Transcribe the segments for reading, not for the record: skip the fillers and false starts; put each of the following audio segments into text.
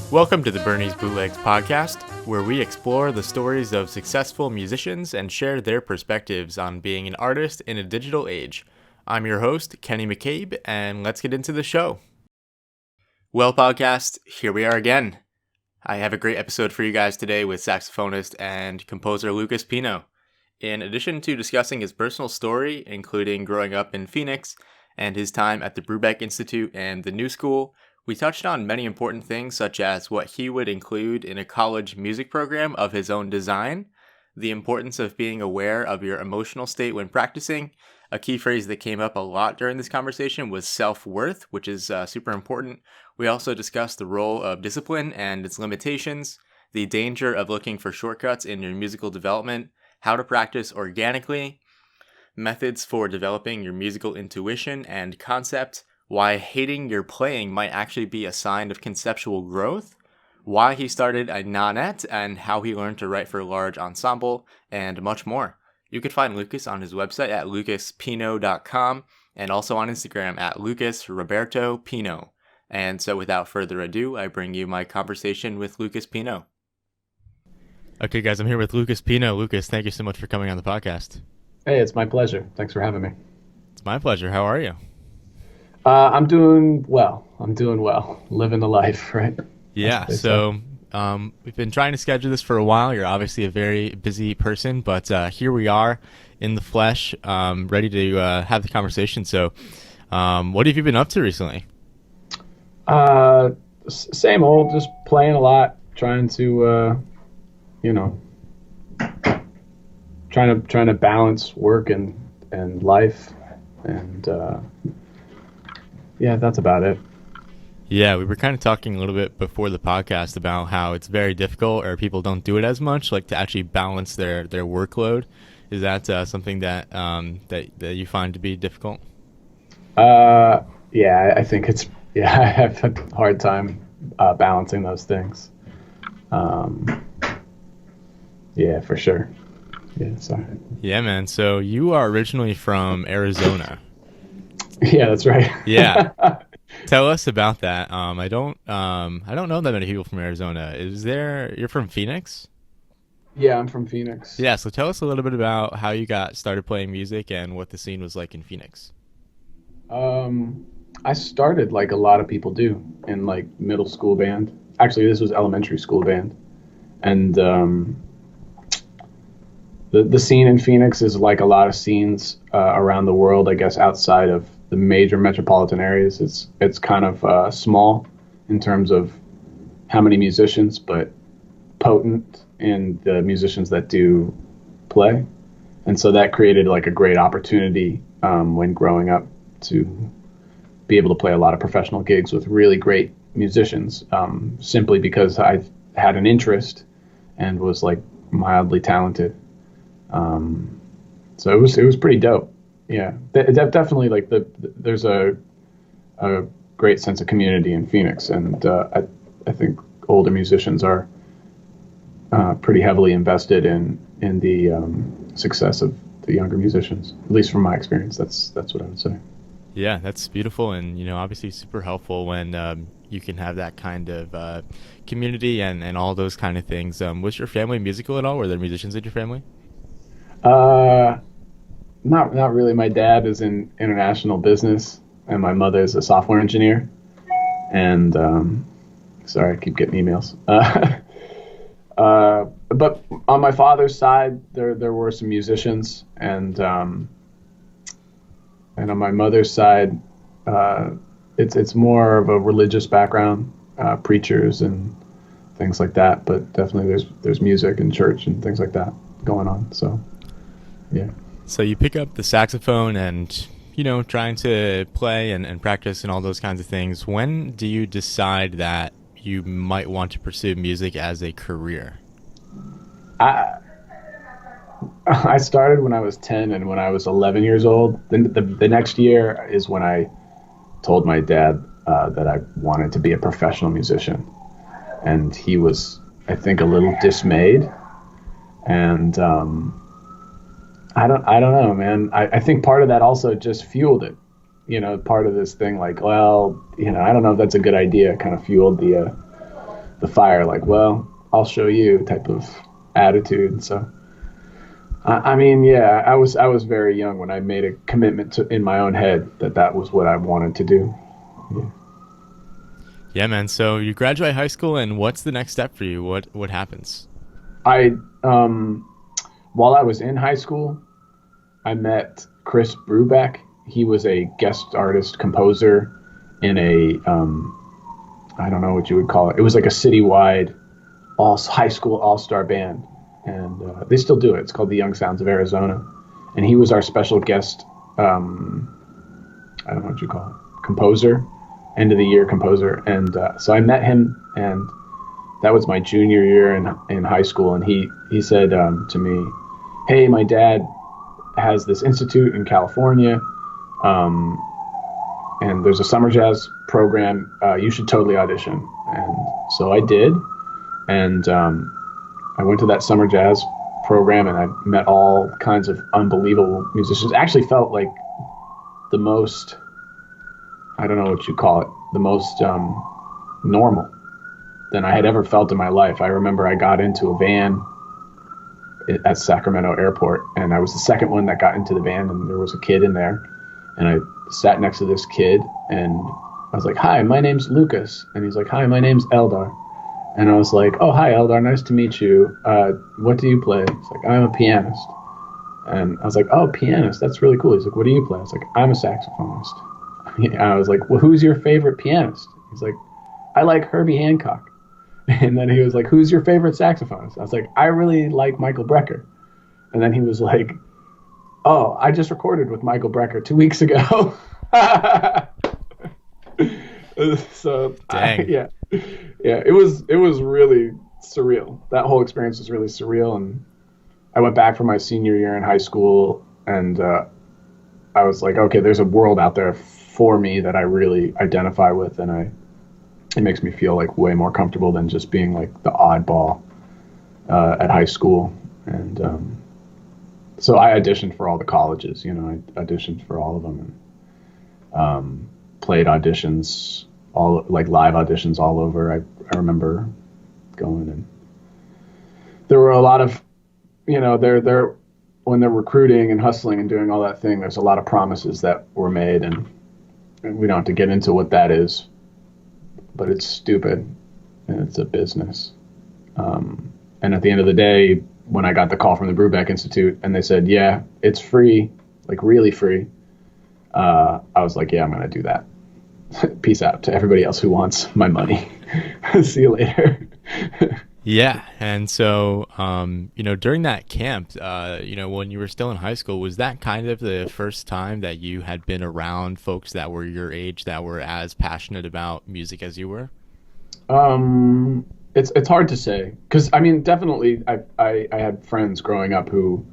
Welcome to the Bernie's Bootlegs podcast, where we explore the stories of successful musicians and share their perspectives on being an artist in a digital age. I'm your host, Kenny McCabe, and let's get into the show. Well, podcast, here we are again. I have a great episode for you guys today with saxophonist and composer Lucas Pino. In addition to discussing his personal story, including growing up in Phoenix and his time at the Brubeck Institute and the New School, we touched on many important things such as what he would include in a college music program of his own design, the importance of being aware of your emotional state when practicing. A key phrase that came up a lot during this conversation was self-worth, which is super important. We also discussed the role of discipline and its limitations, the danger of looking for shortcuts in your musical development, how to practice organically, methods for developing your musical intuition and concept, why hating your playing might actually be a sign of conceptual growth, why he started a NoNet and how he learned to write for a large ensemble, and much more. You can find Lucas on his website at lucaspino.com and also on Instagram at lucasrobertopino. And so without further ado, I bring you my conversation with Lucas Pino. Okay, guys, I'm here with Lucas Pino. Lucas, thank you so much for coming on the podcast. Hey, it's my pleasure. Thanks for having me. It's my pleasure. How are you? I'm doing well. Living the life, right? Yeah, so we've been trying to schedule this for a while. You're obviously a very busy person, but here we are in the flesh, ready to have the conversation. So what have you been up to recently? Same old, just playing a lot, trying to, trying to balance work and life. And yeah, that's about it. Yeah, we were kind of talking a little bit before the podcast about how it's very difficult, or people don't do it as much, like to actually balance their workload. Is that something that that you find to be difficult? Yeah, I think I have a hard time balancing those things. Yeah, for sure. Yeah, sorry. Yeah, man. So you are originally from Arizona. Yeah, that's right. Yeah. Tell us about that. I don't know that many people from Arizona. You're from Phoenix? Yeah, I'm from Phoenix. Yeah, so tell us a little bit about how you got started playing music and what the scene was like in Phoenix. I started like a lot of people do in like middle school band. Actually, this was elementary school band. And the scene in Phoenix is like a lot of scenes around the world, I guess, outside of the major metropolitan areas. It's kind of small in terms of how many musicians, but potent in the musicians that do play. And so that created like a great opportunity when growing up to be able to play a lot of professional gigs with really great musicians, simply because I had an interest and was like mildly talented. So it was pretty dope. Yeah, definitely. Like there's a great sense of community in Phoenix, and I think older musicians are pretty heavily invested in the success of the younger musicians. At least from my experience, that's what I would say. Yeah, that's beautiful, and obviously super helpful when you can have that kind of community and all those kind of things. Was your family musical at all? Were there musicians in your family? Not really. My dad is in international business, and my mother is a software engineer. And sorry, I keep getting emails. But on my father's side, there were some musicians, and on my mother's side, it's more of a religious background, preachers and things like that. But definitely, there's music and church and things like that going on. So, yeah. So you pick up the saxophone and, trying to play and practice and all those kinds of things. When do you decide that you might want to pursue music as a career? I started when I was 10, and when I was 11 years old, the next year is when I told my dad that I wanted to be a professional musician. And he was, I think, a little dismayed. And I don't know, man. I think part of that also just fueled it. part of this thing, like, well, I don't know if that's a good idea, kind of fueled the fire, like, well, I'll show you type of attitude. So, I mean, yeah, I was very young when I made a commitment in my own head that was what I wanted to do. Yeah. Yeah, man. So you graduate high school, and what's the next step for you? What happens? I While I was in high school, I met Chris Brubeck. He was a guest artist composer in a I don't know what you would call it. It was like a citywide all high school all-star band, and they still do it. It's called the Young Sounds of Arizona, and he was our special guest. I don't know what you call it, composer, end of the year composer, and so I met him, and that was my junior year in high school, and he said to me, "Hey, my dad has this institute in California, and there's a summer jazz program. You should totally audition." And so I did, and I went to that summer jazz program, and I met all kinds of unbelievable musicians. Actually felt like the most, I don't know what you call it, the most normal than I had ever felt in my life. I remember I got into a van at Sacramento Airport, and I was the second one that got into the van, and there was a kid in there, and I sat next to this kid, and I was like, "Hi, my name's Lucas," and he's like, "Hi, my name's Eldar," and I was like, "Oh, hi, Eldar, nice to meet you. What do you play?" He's like, "I'm a pianist," and I was like, "Oh, pianist, that's really cool." He's like, "What do you play?" I was like, "I'm a saxophonist." And I was like, "Well, who's your favorite pianist?" He's like, "I like Herbie Hancock." And then he was like, "Who's your favorite saxophonist?" I was like, "I really like Michael Brecker." And then he was like, "Oh, I just recorded with Michael Brecker 2 weeks ago." So Dang. yeah, it was really surreal. That whole experience was really surreal. And I went back for my senior year in high school, and I was like, okay, there's a world out there for me that I really identify with, and it makes me feel like way more comfortable than just being like the oddball at high school. And so I auditioned for all the colleges. I auditioned for all of them, and played auditions, all like live auditions all over. I remember going, and there were a lot of, they're when they're recruiting and hustling and doing all that thing, there's a lot of promises that were made, and we don't have to get into what that is, but it's stupid, and it's a business. And at the end of the day, when I got the call from the Brubeck Institute and they said, "Yeah, it's free, like really free," I was like, "Yeah, I'm going to do that." Peace out to everybody else who wants my money. See you later. Yeah, and so during that camp, when you were still in high school, was that kind of the first time that you had been around folks that were your age that were as passionate about music as you were? It's hard to say, because I mean, definitely I had friends growing up who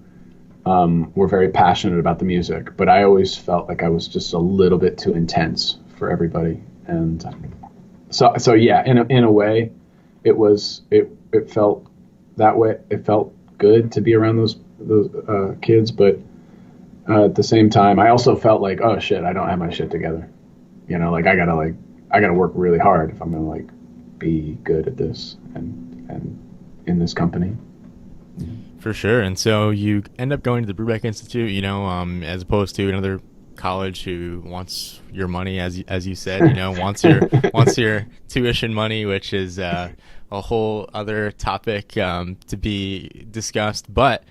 were very passionate about the music, but I always felt like I was just a little bit too intense for everybody. And so yeah, in a way, it felt that way. It felt good to be around those kids, but at the same time, I also felt like, oh shit, I don't have my shit together. Like I gotta work really hard if I'm gonna like be good at this and in this company. For sure. And so you end up going to the Brubeck Institute, as opposed to another college who wants your money, as you said, wants your tuition money, which is a whole other topic to be discussed. But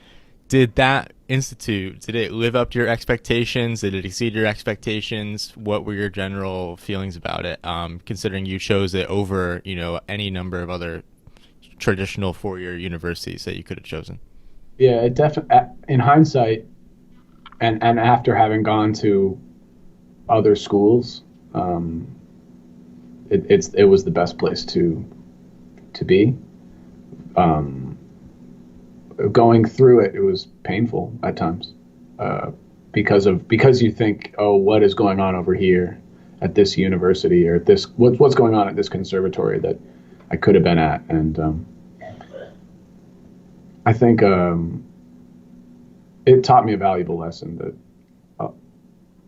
did that institute, did it live up to your expectations? Did it exceed your expectations? What were your general feelings about it, considering you chose it over, any number of other traditional four-year universities that you could have chosen? Yeah, it definitely, in hindsight, and after having gone to other schools, it was the best place to be. Going through it was painful at times, because you think, oh, what is going on over here at this university, or at this what's going on at this conservatory that I could have been at. And I think it taught me a valuable lesson that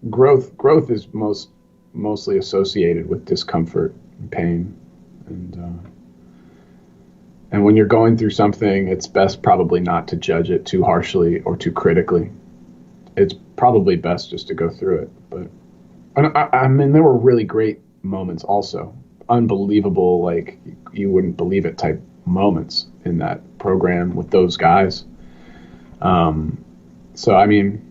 growth is mostly associated with discomfort and pain, and when you're going through something, it's best probably not to judge it too harshly or too critically. It's probably best just to go through it. But I mean, there were really great moments also, unbelievable, like you wouldn't believe it type moments in that program with those guys. So I mean,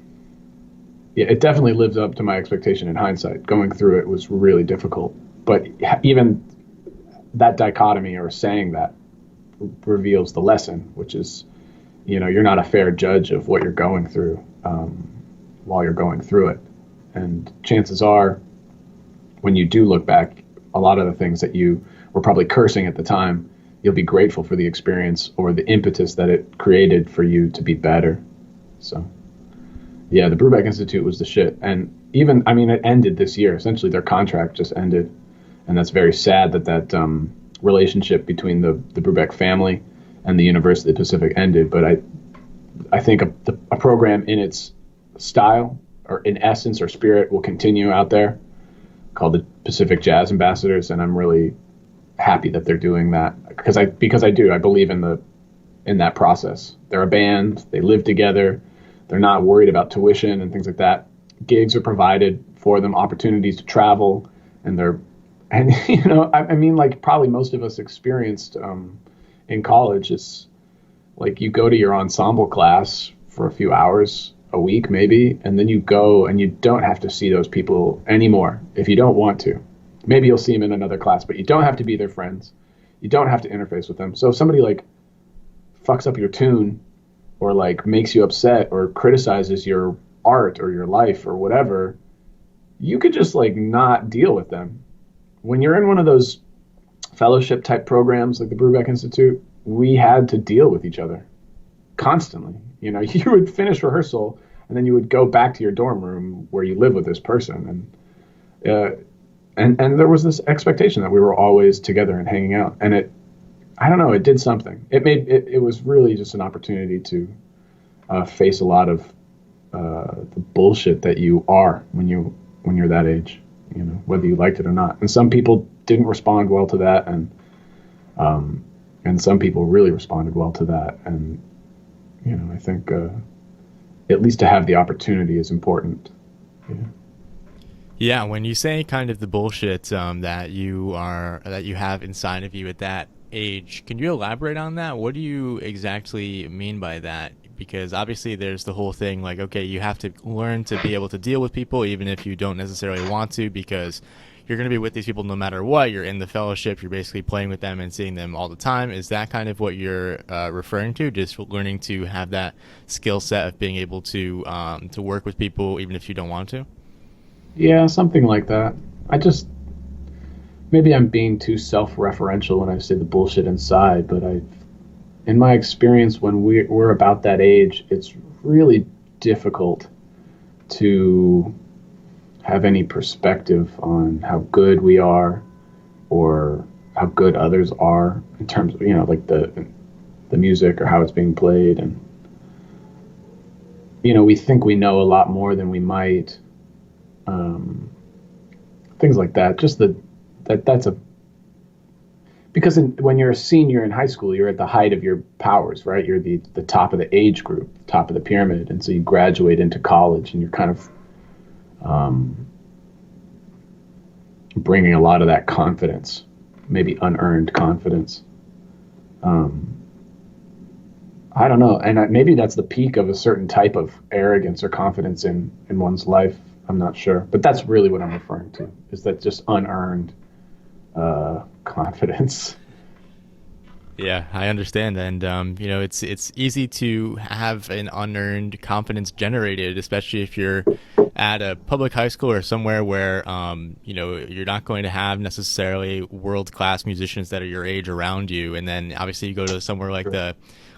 yeah, it definitely lives up to my expectation in hindsight. Going through it was really difficult, but even that dichotomy or saying that reveals the lesson, which is, you're not a fair judge of what you're going through while you're going through it. And chances are, when you do look back, a lot of the things that you were probably cursing at the time, you'll be grateful for the experience or the impetus that it created for you to be better. So, yeah, the Brubeck Institute was the shit. And even, I mean, it ended this year. Essentially, their contract just ended. And that's very sad that relationship between the Brubeck family and the University of the Pacific ended. But I think a program in its style or in essence or spirit will continue out there, called the Pacific Jazz Ambassadors, and I'm really happy that they're doing that because I believe in that process. They're a band, they live together, they're not worried about tuition and things like that. Gigs are provided for them, opportunities to travel, and I mean, like probably most of us experienced in college, it's like you go to your ensemble class for a few hours a week maybe, and then you go and you don't have to see those people anymore if you don't want to. Maybe you'll see them in another class, but you don't have to be their friends. You don't have to interface with them. So if somebody like fucks up your tune or like makes you upset or criticizes your art or your life or whatever, you could just like not deal with them. When you're in one of those fellowship type programs like the Brubeck Institute, we had to deal with each other constantly. You would finish rehearsal and then you would go back to your dorm room where you live with this person. And there was this expectation that we were always together and hanging out. And I don't know, it did something. It was really just an opportunity to face a lot of the bullshit that you are when you're that age, whether you liked it or not. And some people didn't respond well to that. And some people really responded well to that. And, I think at least to have the opportunity is important. Yeah, when you say kind of the bullshit that you have inside of you at that age, can you elaborate on that? What do you exactly mean by that? Because obviously there's the whole thing like, okay, you have to learn to be able to deal with people even if you don't necessarily want to, because you're going to be with these people no matter what. You're in the fellowship, you're basically playing with them and seeing them all the time. Is that kind of what you're referring to? Just learning to have that skill set of being able to work with people even if you don't want to? Yeah, something like that. Maybe I'm being too self-referential when I say the bullshit inside, but in my experience, when we're about that age, it's really difficult to have any perspective on how good we are or how good others are in terms of, like the music or how it's being played. And, we think we know a lot more than we might. Things like that. Just because when you're a senior in high school, you're at the height of your powers, right? You're the top of the age group, top of the pyramid. And so you graduate into college and you're kind of bringing a lot of that confidence, maybe unearned confidence. I don't know. And maybe that's the peak of a certain type of arrogance or confidence in one's life. I'm not sure. But that's really what I'm referring to, is that just unearned confidence. Yeah, I understand. And, it's easy to have an unearned confidence generated, especially if you're at a public high school or somewhere where, you're not going to have necessarily world-class musicians that are your age around you. And then obviously you go to somewhere like Sure.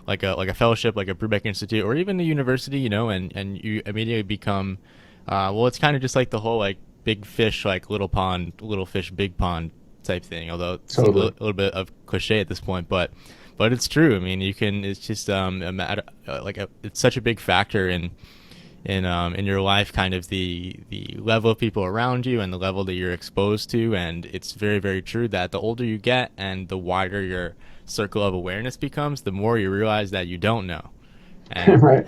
like a fellowship, like a Brubeck Institute, or even the university, and you immediately become, it's kind of just like the whole like big fish, like little pond, little fish, big pond type thing. Although it's Totally. a little bit of cliche at this point, but it's true. I mean, it's just a matter, it's such a big factor in in your life, kind of the level of people around you and the level that you're exposed to. And it's very, very true that the older you get and the wider your circle of awareness becomes, the more you realize that you don't know. And Right.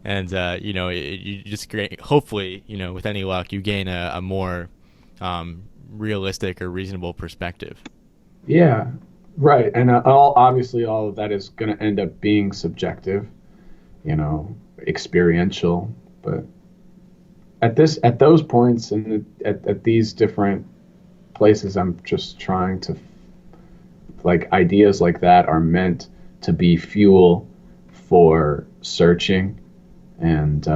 and you just hopefully, with any luck, you gain a more realistic or reasonable perspective. Yeah. Right. And obviously all of that is going to end up being subjective, experiential, but at those points and at these different places, I'm just trying to, like, ideas like that are meant to be fuel for searching and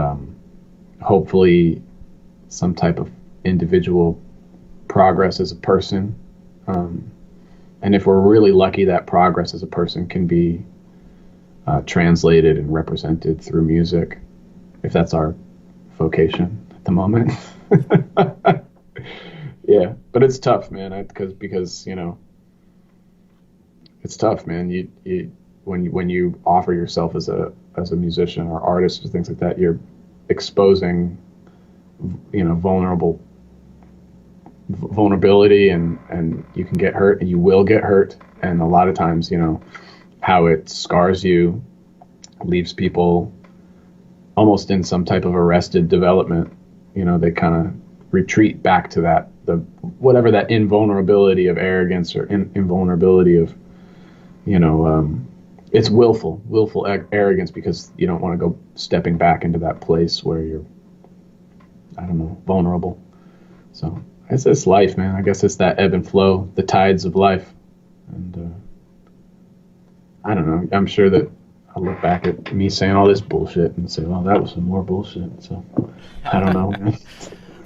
hopefully some type of individual progress as a person. And if we're really lucky, that progress as a person can be translated and represented through music, if that's our vocation at the moment. Yeah, but it's tough, man. Because it's tough, man. You when you offer yourself as a musician or artist or things like that, you're exposing vulnerability, and you can get hurt, and you will get hurt, and a lot of times how it scars you leaves people almost in some type of arrested development. They kind of retreat back to whatever that invulnerability of arrogance or invulnerability of it's willful arrogance, because you don't want to go stepping back into that place where you're, I don't know, vulnerable. So it's life, man. I guess it's that ebb and flow, the tides of life. And I don't know. I'm sure that I'll look back at me saying all this bullshit and say, well, that was some more bullshit. So I don't know, man.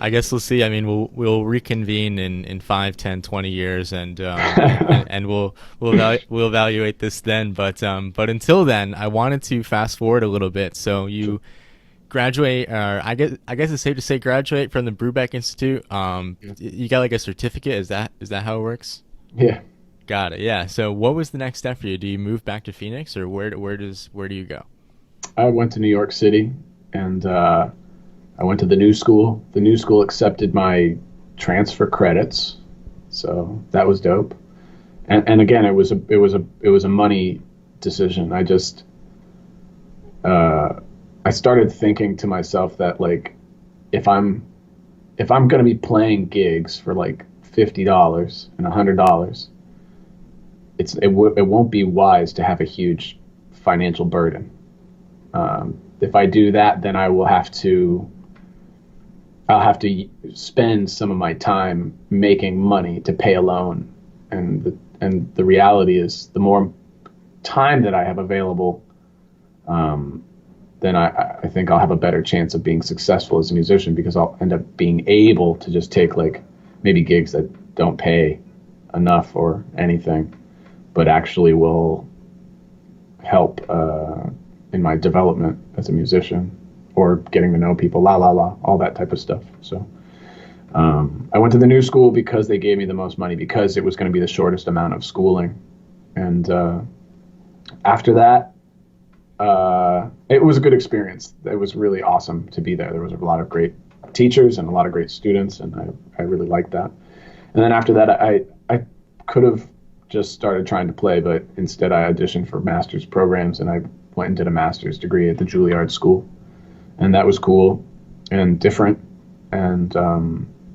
I guess we'll see. I mean, we'll reconvene in 5, 10, 20 years, and we'll evaluate this then. But until then, I wanted to fast forward a little bit. So you graduate, or I guess it's safe to say graduate from the Brubeck Institute. You got like a certificate. Is that how it works? Yeah. Got it. Yeah. So what was the next step for you? Do you move back to Phoenix, or where do you go? I went to New York City, and I went to the new school. The new school accepted my transfer credits, so that was dope. And again, it was a money decision. I started thinking to myself that, like, if I'm going to be playing gigs for like $50 and $100, it won't be wise to have a huge financial burden. If I do that, then I'll have to spend some of my time making money to pay a loan, and the reality is, the more time that I have available, then I think I'll have a better chance of being successful as a musician, because I'll end up being able to just take, like, maybe gigs that don't pay enough or anything, but actually will help in my development as a musician, or getting to know people, all that type of stuff. So I went to the new school because they gave me the most money, because it was going to be the shortest amount of schooling. And after that, it was a good experience. It was really awesome to be there. There was a lot of great teachers and a lot of great students, and I really liked that. And then after that, I could have just started trying to play, but instead I auditioned for master's programs, and I went and did a master's degree at the Juilliard School. And that was cool and different and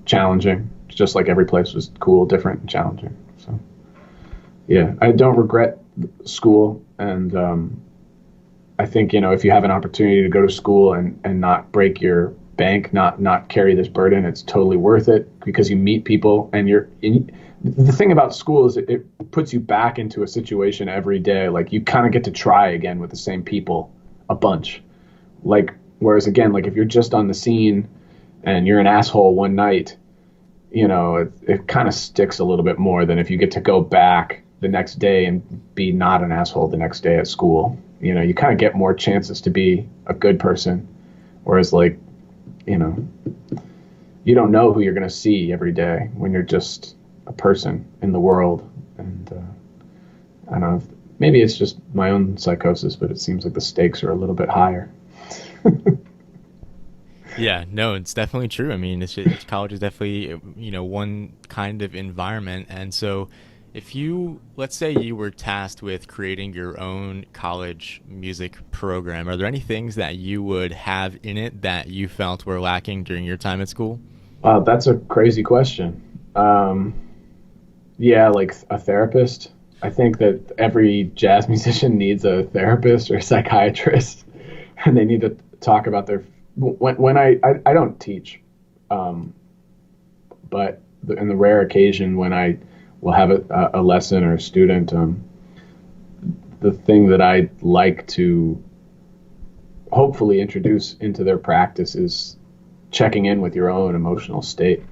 challenging, just like every place was cool, different, and challenging. So, yeah, I don't regret school. And I think, if you have an opportunity to go to school and not break your bank, not carry this burden, it's totally worth it, because you meet people, and the thing about school is it puts you back into a situation every day. Like, you kind of get to try again with the same people a bunch. Like, whereas again, like, if you're just on the scene and you're an asshole one night, it kind of sticks a little bit more than if you get to go back the next day and be not an asshole the next day at school. You kind of get more chances to be a good person. Whereas, like, you don't know who you're going to see every day when you're just a person in the world. And I don't know, maybe it's just my own psychosis, but it seems like the stakes are a little bit higher. Yeah, no, it's definitely true. I mean, college is definitely, one kind of environment. And so if you, let's say you were tasked with creating your own college music program, are there any things that you would have in it that you felt were lacking during your time at school? That's a crazy question. Um, yeah, like a therapist. I think that every jazz musician needs a therapist or a psychiatrist, and they need to talk about their. When I don't teach, um, but in the rare occasion when I will have a lesson or a student, the thing that I like to hopefully introduce into their practice is checking in with your own emotional state.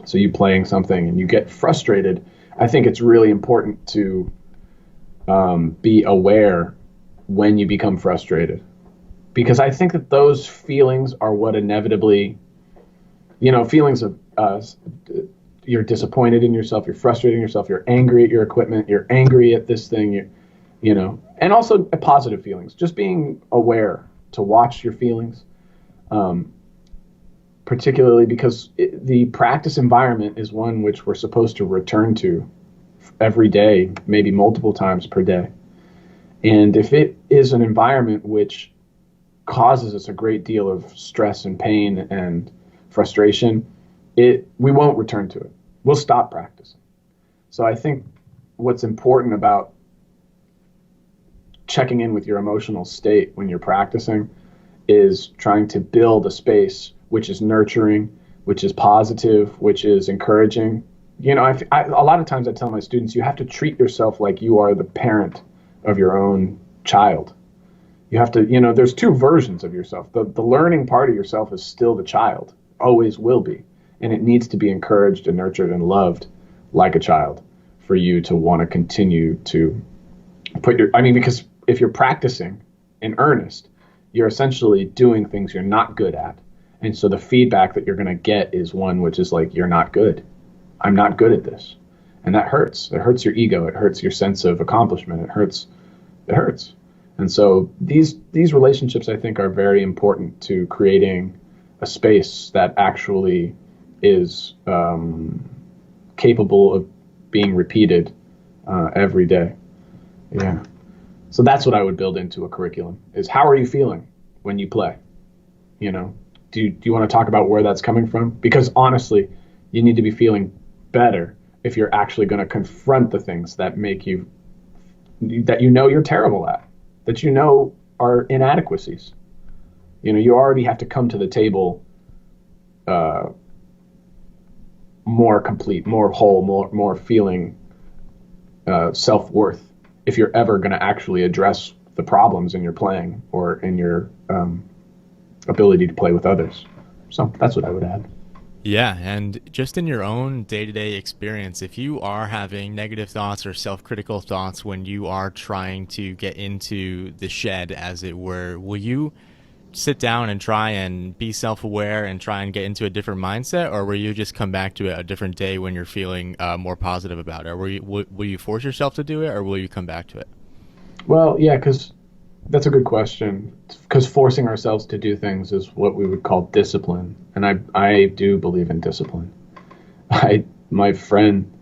So you playing something and you get frustrated, I think it's really important to be aware when you become frustrated, because I think that those feelings are what inevitably, feelings of you're disappointed in yourself, you're frustrated in yourself, you're angry at your equipment, you're angry at this thing, and also positive feelings. Just being aware to watch your feelings, um, particularly because the practice environment is one which we're supposed to return to every day, maybe multiple times per day. And if it is an environment which causes us a great deal of stress and pain and frustration, we won't return to it. We'll stop practicing. So I think what's important about checking in with your emotional state when you're practicing is trying to build a space which is nurturing, which is positive, which is encouraging. A lot of times I tell my students, you have to treat yourself like you are the parent of your own child. You have to, there's two versions of yourself. The learning part of yourself is still the child, always will be. And it needs to be encouraged and nurtured and loved like a child for you to want to continue to because if you're practicing in earnest, you're essentially doing things you're not good at. And so the feedback that you're going to get is one which is like, you're not good. I'm not good at this. And that hurts. It hurts your ego. It hurts your sense of accomplishment. It hurts. And so these relationships, I think, are very important to creating a space that actually is capable of being repeated every day. Yeah. So that's what I would build into a curriculum is, how are you feeling when you play? Do you want to talk about where that's coming from? Because honestly, you need to be feeling better if you're actually going to confront the things that you're terrible at, that are inadequacies. You already have to come to the table more complete, more whole, more feeling self-worth if you're ever going to actually address the problems in your playing or in your ability to play with others. So that's what I would add. Yeah, and just in your own day-to-day experience, if you are having negative thoughts or self-critical thoughts when you are trying to get into the shed, as it were, will you sit down and try and be self-aware and try and get into a different mindset, or will you just come back to it a different day when you're feeling more positive about it? Or will you force yourself to do it, or will you come back to it? Well, yeah, because that's a good question. Because forcing ourselves to do things is what we would call discipline, and I do believe in discipline. My friend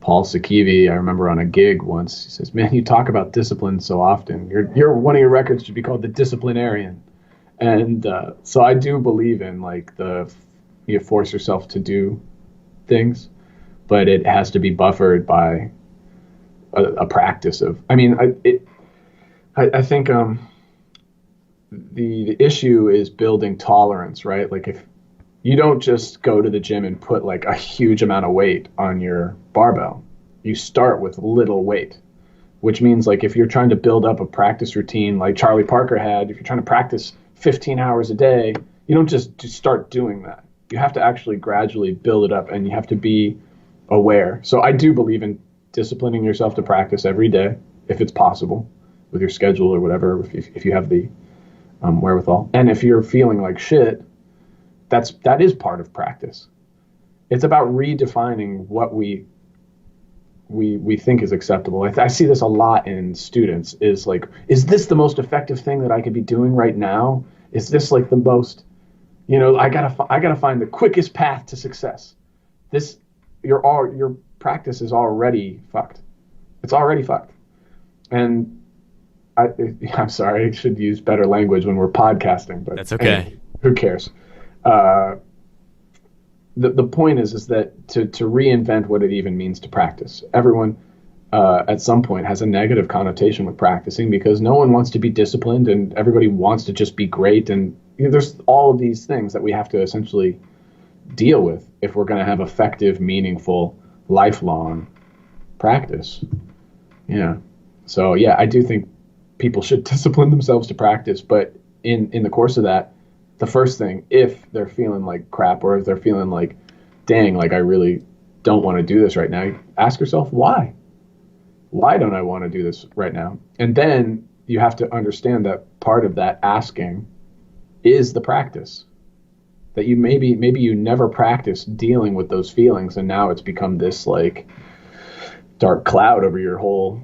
Paul Sakivi, I remember on a gig once, he says, "Man, you talk about discipline so often. Your one of your records should be called The Disciplinarian." And so I do believe in like you force yourself to do things, but it has to be buffered by a practice of. I think the issue is building tolerance, right? Like if you don't just go to the gym and put like a huge amount of weight on your barbell, you start with little weight, which means like if you're trying to build up a practice routine like Charlie Parker had, if you're trying to practice 15 hours a day, you don't just start doing that. You have to actually gradually build it up, and you have to be aware. So I do believe in disciplining yourself to practice every day, if it's possible, with your schedule or whatever, if you have the wherewithal. And if you're feeling like shit, that is part of practice. It's about redefining what we think is acceptable. I see this a lot in students, is like, is this the most effective thing that I could be doing right now? Is this like the most, I gotta find the quickest path to success. This, your practice is already fucked. It's already fucked. And I'm sorry, I should use better language when we're podcasting, but that's okay. Anyway, who cares? The point is that to reinvent what it even means to practice. Everyone at some point has a negative connotation with practicing because no one wants to be disciplined and everybody wants to just be great. And there's all of these things that we have to essentially deal with if we're going to have effective, meaningful, lifelong practice. Yeah. So yeah, I do think people should discipline themselves to practice, but in the course of that, the first thing, if they're feeling like crap or if they're feeling like, dang, like I really don't want to do this right now, ask yourself why. Why don't I want to do this right now? And then you have to understand that part of that asking is the practice. That you maybe you never practiced dealing with those feelings, and now it's become this like dark cloud over your whole,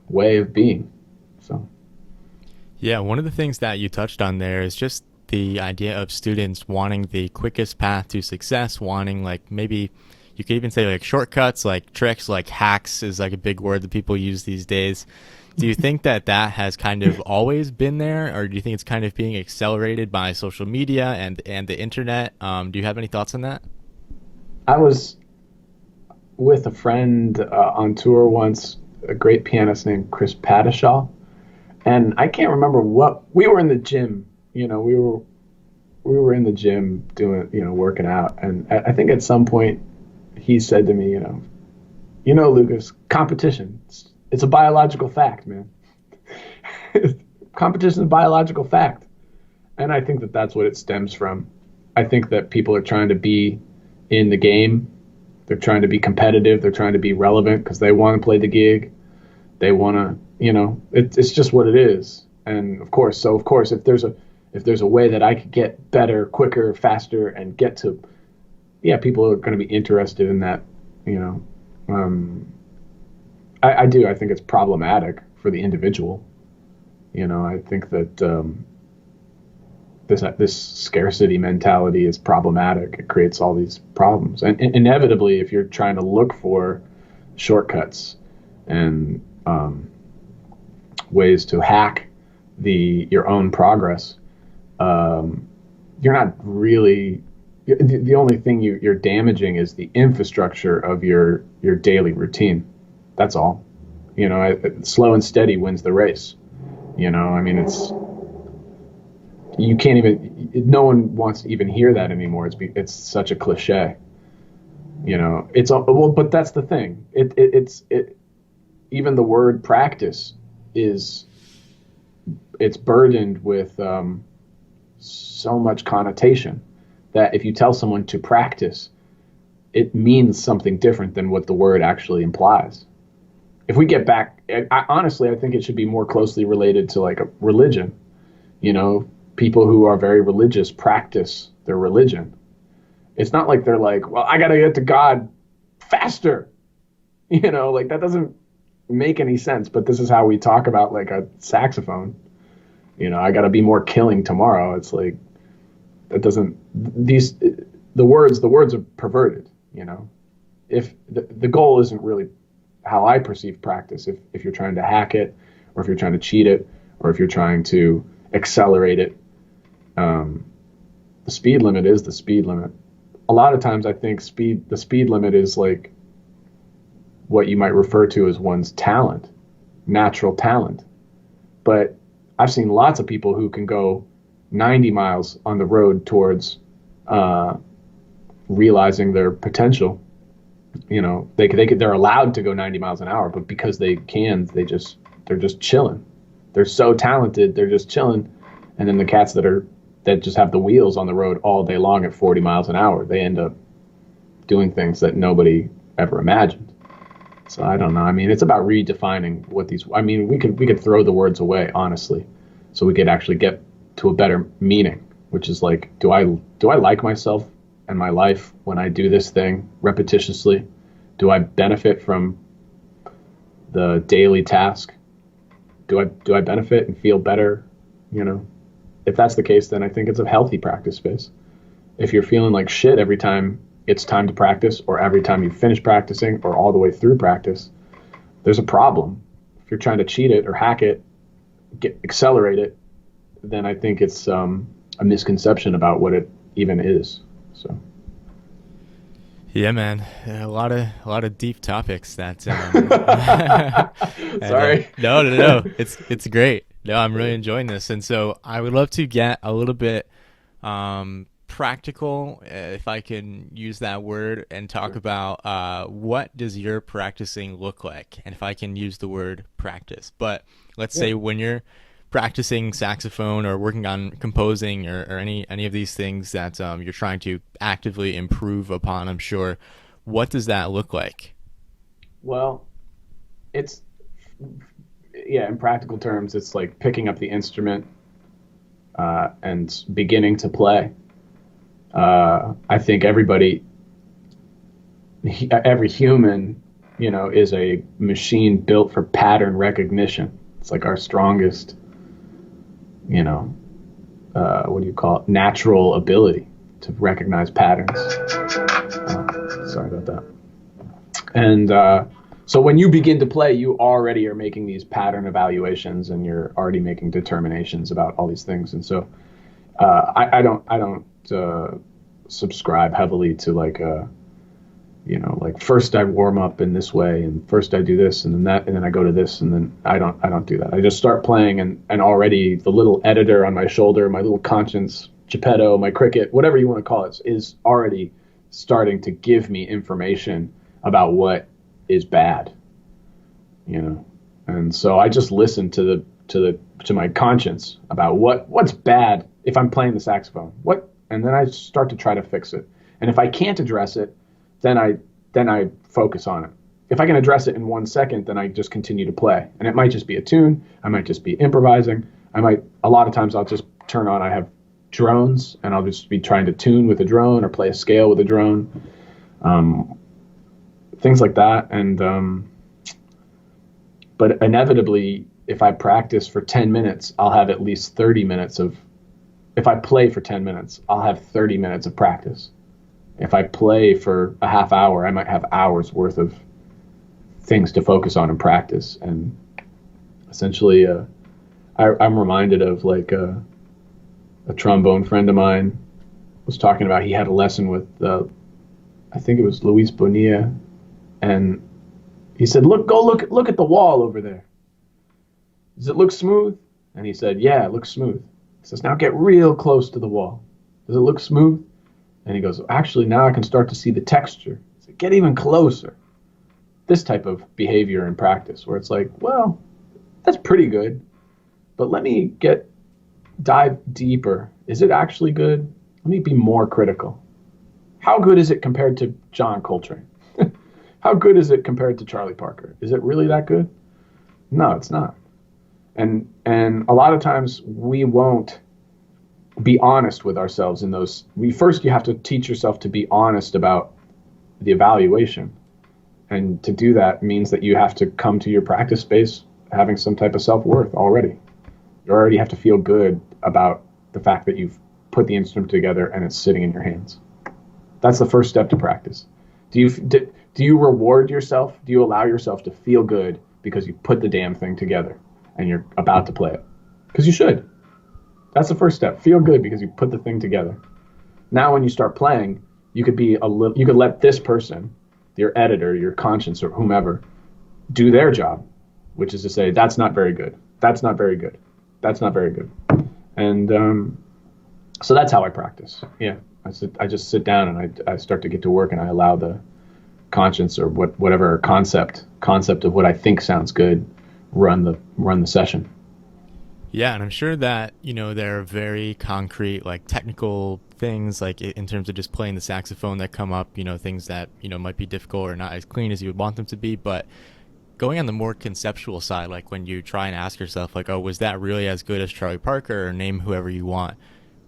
way of being. So yeah, one of the things that you touched on there is just the idea of students wanting the quickest path to success, wanting like maybe you could even say like shortcuts, like tricks, like hacks is like a big word that people use these days. Do you think that has kind of always been there, or do you think it's kind of being accelerated by social media and the internet? Do you have any thoughts on that? I was with a friend on tour once, a great pianist named Chris Padishaw, and I can't remember what we were in the gym. We were in the gym doing, working out, and I think at some point he said to me, Lucas, competition. It's a biological fact, man. Competition is a biological fact. And I think that that's what it stems from. I think that people are trying to be in the game. They're trying to be competitive. They're trying to be relevant because they want to play the gig. They want to, it's just what it is. And of course, if there's a way that I could get better, quicker, faster, and get to, people are going to be interested in that, I do. I think it's problematic for the individual. I think that this scarcity mentality is problematic. It creates all these problems. And inevitably, if you're trying to look for shortcuts and ways to hack your own progress, you're not really. The only thing you're damaging is the infrastructure of your daily routine. That's all. Slow and steady wins the race. It's, you can't even, no one wants to even hear that anymore. It's such a cliche. But that's the thing. Even the word practice it's burdened with so much connotation that if you tell someone to practice, it means something different than what the word actually implies. If we get back, honestly, I think it should be more closely related to like a religion. People who are very religious practice their religion. It's not like they're like, well, I got to get to God faster. Like that doesn't make any sense. But this is how we talk about like a saxophone. I got to be more killing tomorrow. It's like, that doesn't, the words are perverted, If the goal isn't really how I perceive practice, if you're trying to hack it, or if you're trying to cheat it, or if you're trying to accelerate it, the speed limit is the speed limit. A lot of times I think the speed limit is like what you might refer to as one's talent, natural talent. But I've seen lots of people who can go 90 miles on the road towards realizing their potential. They're allowed to go 90 miles an hour, but because they can, they're just chilling. They're so talented, they're just chilling. And then the cats that just have the wheels on the road all day long at 40 miles an hour, they end up doing things that nobody ever imagined. So I don't know. It's about redefining what we could throw the words away, honestly, so we could actually get to a better meaning, which is like, do I like myself and my life when I do this thing repetitiously? Do I benefit from the daily task? do I benefit and feel better? You know, if that's the case, then I think it's a healthy practice space. If you're feeling like shit every time it's time to practice, or every time you finish practicing, or all the way through practice, there's a problem. If you're trying to cheat it or hack it, accelerate it, then I think it's a misconception about what it even is. So. Yeah, man, a lot of deep topics. That Sorry. No. It's great. No, I'm really enjoying this, and so I would love to get a little bit practical, if I can use that word, and talk about what does your practicing look like, and if I can use the word practice. But let's say when you're practicing saxophone or working on composing or any of these things that you're trying to actively improve upon, I'm sure, what does that look like? Well, it's, in practical terms, it's like picking up the instrument and beginning to play. I think every human, is a machine built for pattern recognition. It's like our strongest, what do you call it? Natural ability to recognize patterns. Sorry about that. And so when you begin to play, you already are making these pattern evaluations, and you're already making determinations about all these things. And so I don't subscribe heavily to like first I warm up in this way, and first I do this, and then that, and then I go to this, and then I don't do that. I just start playing, and already the little editor on my shoulder, my little conscience, Geppetto, my cricket, whatever you want to call it, is already starting to give me information about what is bad, And so I just listen to my conscience about what's bad if I'm playing the saxophone. And then I start to try to fix it. And if I can't address it, then I focus on it. If I can address it in 1 second, then I just continue to play. And it might just be a tune. I might just be improvising. A lot of times I'll just turn on, I have drones, and I'll just be trying to tune with a drone or play a scale with a drone. Things like that. And, but inevitably, if I practice for 10 minutes, I'll have at least 30 minutes if I play for 10 minutes, I'll have 30 minutes of practice. If I play for a half hour, I might have hours worth of things to focus on and practice. And essentially, I'm reminded of like a trombone friend of mine was talking about. He had a lesson with, I think it was Luis Bonilla, and he said, look at the wall over there. Does it look smooth? And he said, yeah, it looks smooth. He says, now get real close to the wall. Does it look smooth? And he goes, actually, now I can start to see the texture. So get even closer. This type of behavior in practice, where it's like, well, that's pretty good, but let me dive deeper. Is it actually good? Let me be more critical. How good is it compared to John Coltrane? How good is it compared to Charlie Parker? Is it really that good? No, it's not. And a lot of times we won't be honest with ourselves in those. First, you have to teach yourself to be honest about the evaluation. And to do that means that you have to come to your practice space having some type of self-worth already. You already have to feel good about the fact that you've put the instrument together and it's sitting in your hands. That's the first step to practice. Do you reward yourself? Do you allow yourself to feel good because you put the damn thing together and you're about to play it? Because you should. That's the first step. Feel good because you put the thing together. Now when you start playing, you could let this person, your editor, your conscience, or whomever, do their job, which is to say, that's not very good. That's not very good. That's not very good. And so that's how I practice. Yeah, I just sit down and I start to get to work, and I allow the conscience or whatever concept of what I think sounds good run the session. Yeah, and I'm sure that, there are very concrete, like technical things, like in terms of just playing the saxophone that come up, things that, might be difficult or not as clean as you would want them to be. But going on the more conceptual side, like when you try and ask yourself, like, oh, was that really as good as Charlie Parker, or name whoever you want?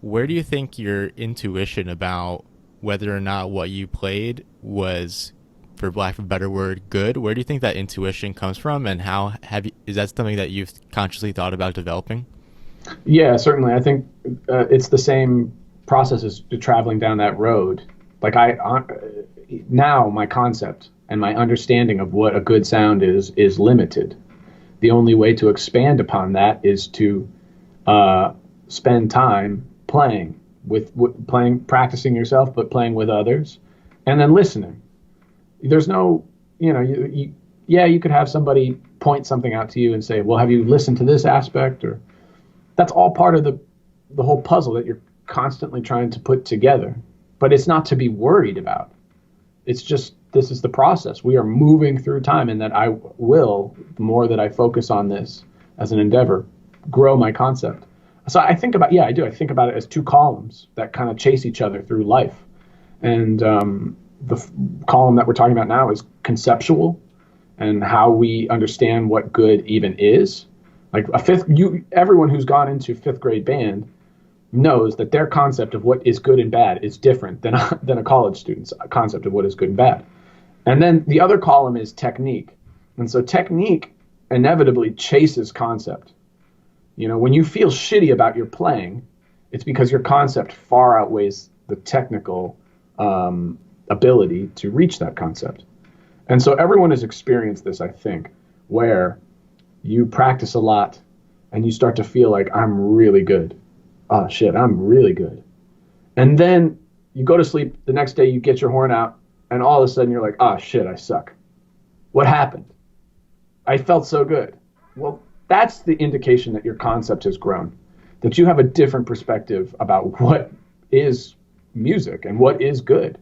Where do you think your intuition about whether or not what you played was for lack of a better word, good. Where do you think that intuition comes from, and how is that something that you've consciously thought about developing? Yeah, certainly. I think it's the same process as traveling down that road. Like now my concept and my understanding of what a good sound is limited. The only way to expand upon that is to spend time playing playing, practicing yourself, but playing with others, and then listening. There's no, you could have somebody point something out to you and say, well, have you listened to this aspect? Or that's all part of the whole puzzle that you're constantly trying to put together. But it's not to be worried about. It's just, this is the process. We are moving through time, and that I will, the more that I focus on this as an endeavor, grow my concept. So I think about, I do. I think about it as two columns that kind of chase each other through life. And column that we're talking about now is conceptual, and how we understand what good even is. Like everyone who's gone into fifth grade band knows that their concept of what is good and bad is different than a college student's concept of what is good and bad. And then the other column is technique. And so technique inevitably chases concept. When you feel shitty about your playing, it's because your concept far outweighs the technical ability to reach that concept. And so everyone has experienced this, I think, where you practice a lot and you start to feel like, I'm really good. Oh shit, I'm really good. And then you go to sleep, the next day you get your horn out, and all of a sudden you're like, oh shit, I suck. What happened? I felt so good. Well, that's the indication that your concept has grown, that you have a different perspective about what is music and what is good.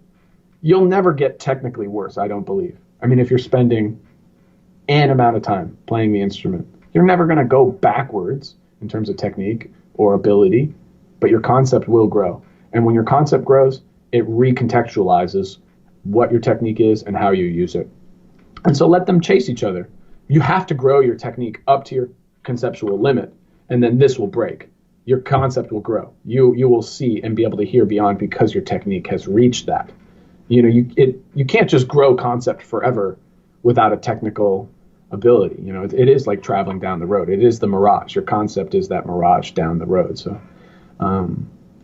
You'll never get technically worse, I don't believe. I mean, if you're spending an amount of time playing the instrument, you're never going to go backwards in terms of technique or ability, but your concept will grow. And when your concept grows, it recontextualizes what your technique is and how you use it. And so let them chase each other. You have to grow your technique up to your conceptual limit, and then this will break. Your concept will grow. You will see and be able to hear beyond, because your technique has reached that. You can't just grow concept forever without a technical ability. It is like traveling down the road. It is the mirage. Your concept is that mirage down the road. So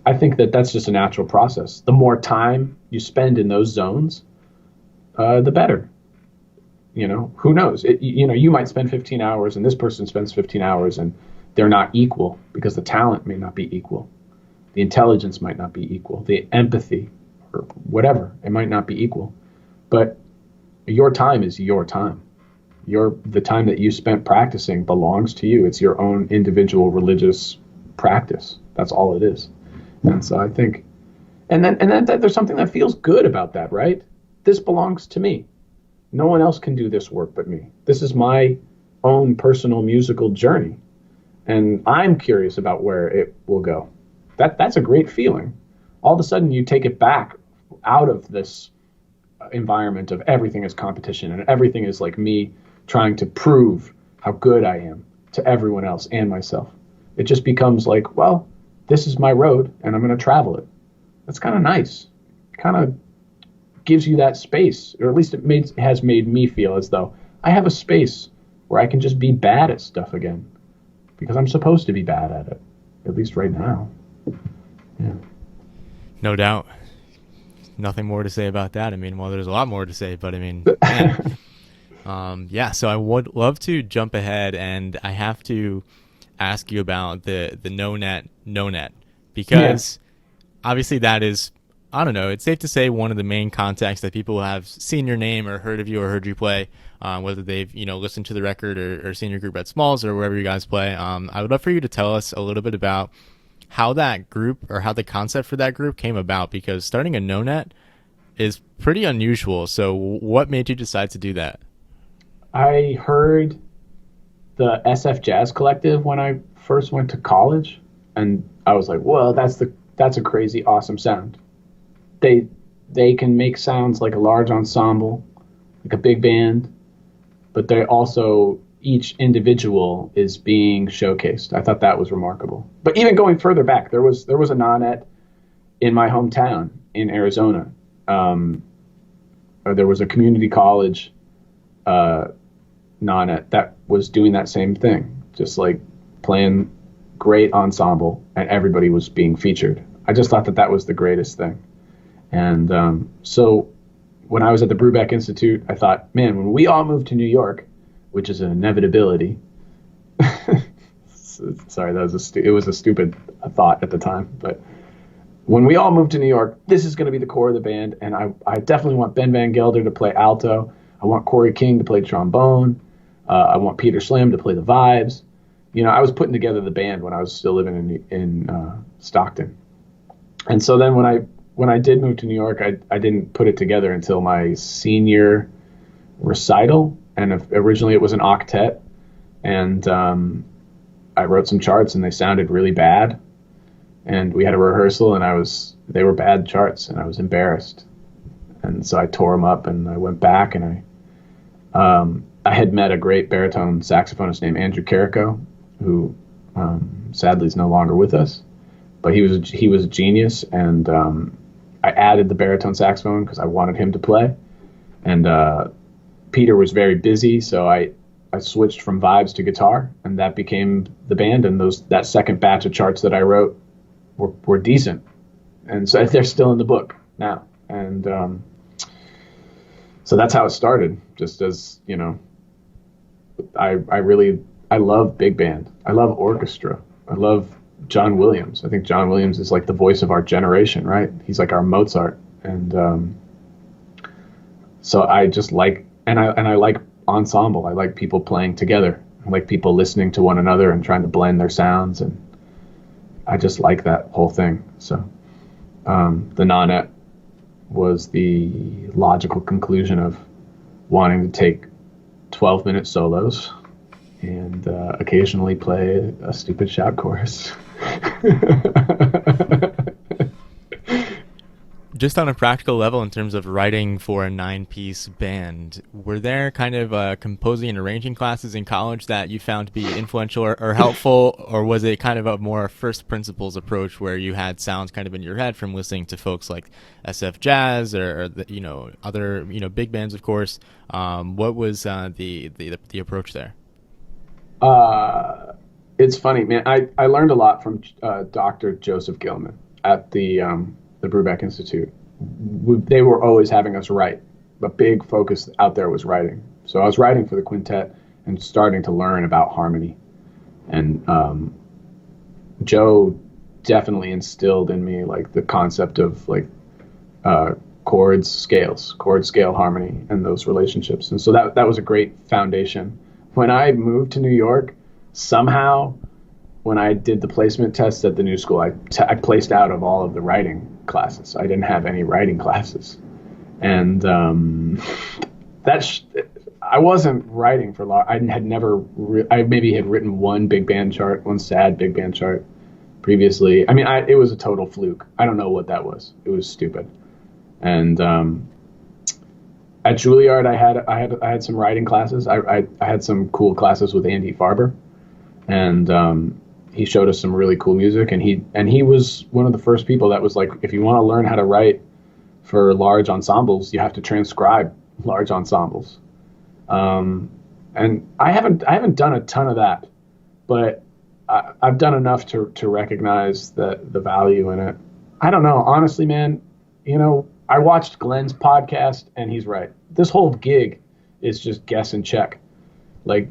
I think that's just a natural process. The more time you spend in those zones, the better. Who knows? You might spend 15 hours and this person spends 15 hours, and they're not equal because the talent may not be equal. The intelligence might not be equal. The empathy or whatever, it might not be equal. But your time is your time. The time that you spent practicing belongs to you. It's your own individual religious practice. That's all it is. And so I think, and then there's something that feels good about that, right? This belongs to me. No one else can do this work but me. This is my own personal musical journey, and I'm curious about where it will go. That's a great feeling. All of a sudden, you take it back out of this environment of everything is competition and everything is like me trying to prove how good I am to everyone else and myself. It just becomes like, well, this is my road and I'm going to travel it. That's kind of nice. Kind of gives you that space, or at least it has made me feel as though I have a space where I can just be bad at stuff again, because I'm supposed to be bad at it, at least right now. Yeah. No doubt. Nothing more to say about that. I mean, well, there's a lot more to say, but I mean, man. So I would love to jump ahead, and I have to ask you about the NoNet Nonet, because obviously that is, I don't know, it's safe to say one of the main contacts that people have seen your name or heard of you or heard you play, whether they've, listened to the record or seen your group at Smalls or wherever you guys play. I would love for you to tell us a little bit about how that group, or how the concept for that group came about, because starting a NoNet is pretty unusual. So what made you decide to do that? I heard the SF Jazz Collective when I first went to college, and I was like, well, that's a crazy awesome sound. They can make sounds like a large ensemble, like a big band, but they also, each individual is being showcased. I thought that was remarkable. But even going further back, there was a NoNet in my hometown in Arizona. there was a community college NoNet that was doing that same thing, just like playing great ensemble, and everybody was being featured. I just thought that was the greatest thing. And so when I was at the Brubeck Institute, I thought, man, when we all move to New York, which is an inevitability. Sorry, it was a stupid thought at the time, but when we all move to New York, this is going to be the core of the band, and I definitely want Ben Van Gelder to play alto. I want Corey King to play trombone. I want Peter Slam to play the vibes. You know, I was putting together the band when I was still living in Stockton. And so then when I did move to New York, I didn't put it together until my senior recital. And originally it was an octet. And I wrote some charts and they sounded really bad. And we had a rehearsal and they were bad charts and I was embarrassed. And so I tore them up and I went back and I had met a great baritone saxophonist named Andrew Carrico, who sadly is no longer with us, but he was a genius. And I added the baritone saxophone because I wanted him to play. And Peter was very busy, so I switched from vibes to guitar, and that became the band. And that second batch of charts that I wrote were decent, and so they're still in the book now. And so that's how it started. Just as you know, I love big band. I love orchestra. I love John Williams. I think John Williams is like the voice of our generation, right? He's like our Mozart. And so I just like, and I like ensemble. I like people playing together. I like people listening to one another and trying to blend their sounds. And I just like that whole thing. So the NoNet was the logical conclusion of wanting to take 12-minute solos and occasionally play a stupid shout chorus. Just on a practical level, in terms of writing for a 9-piece band, were there kind of composing and arranging classes in college that you found to be influential or helpful, or was it kind of a more first principles approach where you had sounds kind of in your head from listening to folks like SF Jazz or other big bands, of course? What was the approach there? It's funny, man. I learned a lot from Dr. Joseph Gilman at the Brubeck Institute. They were always having us write. A big focus out there was writing. So I was writing for the quintet and starting to learn about harmony. And Joe definitely instilled in me like the concept of like chord scale harmony and those relationships. And so that was a great foundation. When I moved to New York, somehow when I did the placement tests at the new school, I placed out of all of the writing classes. I didn't have any writing classes. And I wasn't writing for long. I maybe had written one big band chart, one sad big band chart previously. I mean, it was a total fluke. I don't know what that was. It was stupid. And at Juilliard, I had some writing classes. I had some cool classes with Andy Farber, and he showed us some really cool music. And he was one of the first people that was like, if you want to learn how to write for large ensembles, you have to transcribe large ensembles. And I haven't done a ton of that, but I've done enough to recognize the value in it. I don't know, honestly, man. I watched Glenn's podcast, and he's right. This whole gig is just guess and check. Like,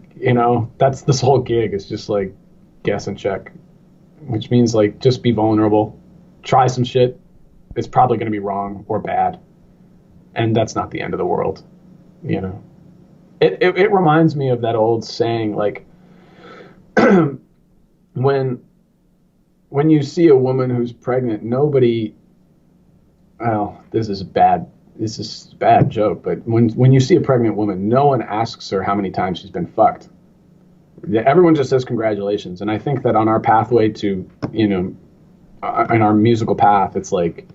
that's this whole gig is just like guess and check, which means like just be vulnerable, try some shit. It's probably going to be wrong or bad, and that's not the end of the world. It reminds me of that old saying, like when you see a woman who's pregnant, nobody. Well, this is a bad joke, but when you see a pregnant woman, no one asks her how many times she's been fucked. Everyone just says congratulations. And I think that on our pathway to, in our musical path, it's like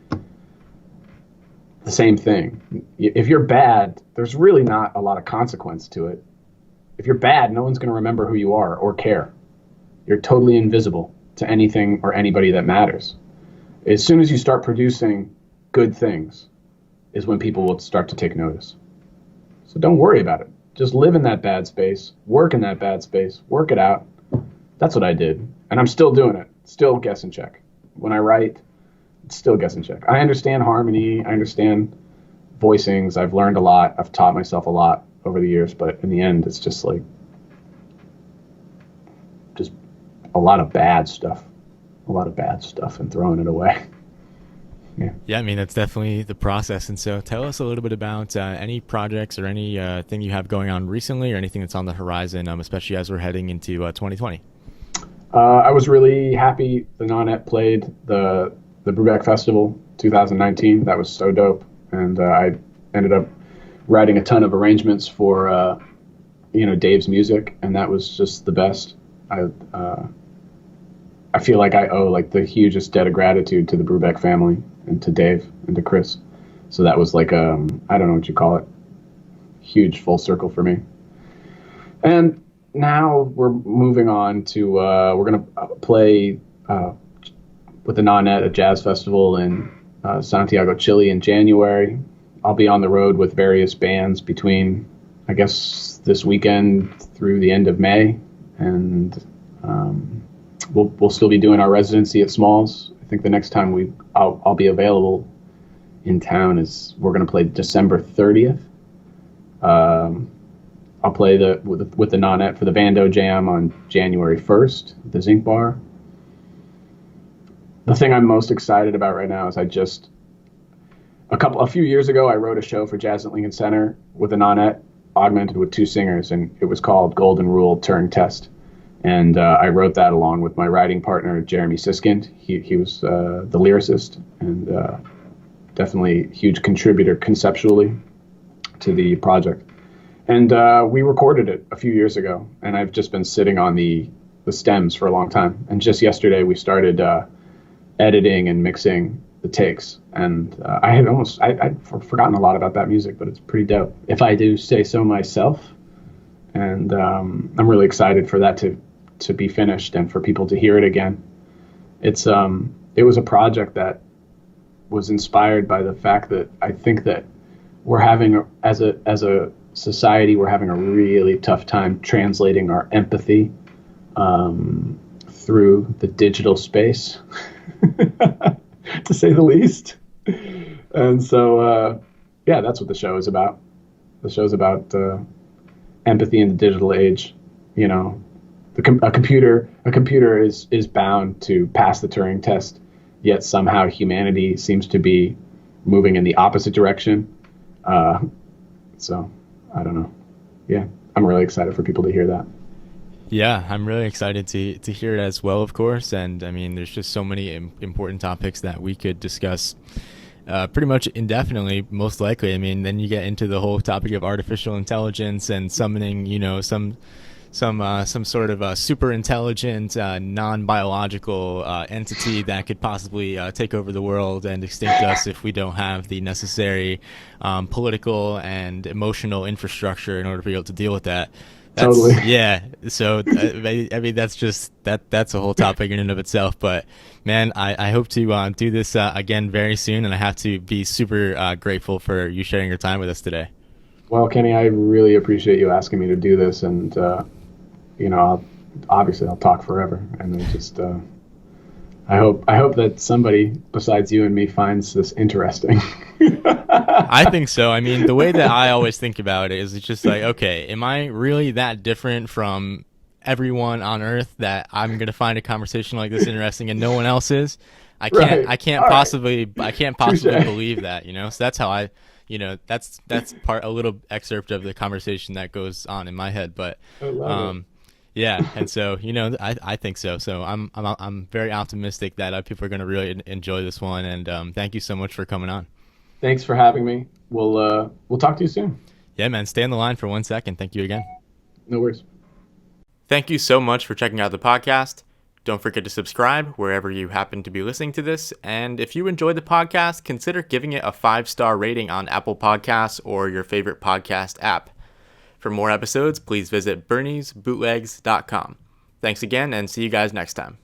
the same thing. If you're bad, there's really not a lot of consequence to it. If you're bad, no one's going to remember who you are or care. You're totally invisible to anything or anybody that matters. As soon as you start producing good things, is when people will start to take notice. So don't worry about it. Just live in that bad space, work in that bad space, work it out. That's what I did. And I'm still doing it. Still guess and check. When I write, it's still guess and check. I understand harmony. I understand voicings. I've learned a lot. I've taught myself a lot over the years. But in the end, it's just like, just a lot of bad stuff. A lot of bad stuff and throwing it away. Yeah, I mean, that's definitely the process. And so tell us a little bit about any projects or any thing you have going on recently or anything that's on the horizon, especially as we're heading into 2020. I was really happy the NoNet played the Brubeck Festival 2019. That was so dope. And I ended up writing a ton of arrangements for, Dave's music. And that was just the best. I feel like I owe like the hugest debt of gratitude to the Brubeck family and to Dave and to Chris. So that was like, I don't know what you call it, huge full circle for me. And now we're moving on to, we're going to play with the NoNet, a jazz festival in Santiago, Chile in January. I'll be on the road with various bands between, I guess, this weekend through the end of May. And we'll still be doing our residency at Smalls. I think the next time I'll be available in town is we're going to play December 30th. I'll play with the NoNet for the Bando Jam on January 1st at the Zinc Bar. The thing I'm most excited about right now is a few years ago I wrote a show for Jazz at Lincoln Center with the NoNet augmented with 2 singers, and it was called Golden Rule Turing Test. And I wrote that along with my writing partner, Jeremy Siskind. He was the lyricist and definitely a huge contributor conceptually to the project. And we recorded it a few years ago, and I've just been sitting on the stems for a long time. And just yesterday we started editing and mixing the takes. And I'd forgotten a lot about that music, but it's pretty dope, if I do say so myself. And I'm really excited for that to be finished and for people to hear it again. It was a project that was inspired by the fact that I think that we're having, as a society, we're having a really tough time translating our empathy through the digital space, to say the least. And so, that's what the show is about. The show's about empathy in the digital age. A computer is bound to pass the Turing test, yet somehow humanity seems to be moving in the opposite direction. So I don't know. Yeah, I'm really excited for people to hear that. Yeah, I'm really excited to hear it as well, of course. And I mean, there's just so many important topics that we could discuss pretty much indefinitely, most likely. I mean, then you get into the whole topic of artificial intelligence and summoning, some sort of super intelligent, non-biological entity that could possibly take over the world and extinct us if we don't have the necessary political and emotional infrastructure in order to be able to deal with that. Totally. Yeah. So, I mean, that's a whole topic in and of itself. But, man, I hope to do this again very soon. And I have to be super grateful for you sharing your time with us today. Well, Kenny, I really appreciate you asking me to do this. And, I'll talk forever. And I just, I hope that somebody besides you and me finds this interesting. I think so. I mean, the way that I always think about it is it's just like, okay, am I really that different from everyone on Earth that I'm going to find a conversation like this interesting and no one else is? I can't possibly believe that, So that's how that's a little excerpt of the conversation that goes on in my head. But I love it. Yeah, and so I think so. So I'm very optimistic that people are going to really enjoy this one. And thank you so much for coming on. Thanks for having me. We'll talk to you soon. Yeah, man. Stay on the line for 1 second. Thank you again. No worries. Thank you so much for checking out the podcast. Don't forget to subscribe wherever you happen to be listening to this. And if you enjoyed the podcast, consider giving it a 5-star rating on Apple Podcasts or your favorite podcast app. For more episodes, please visit BerniesBootlegs.com. Thanks again, and see you guys next time.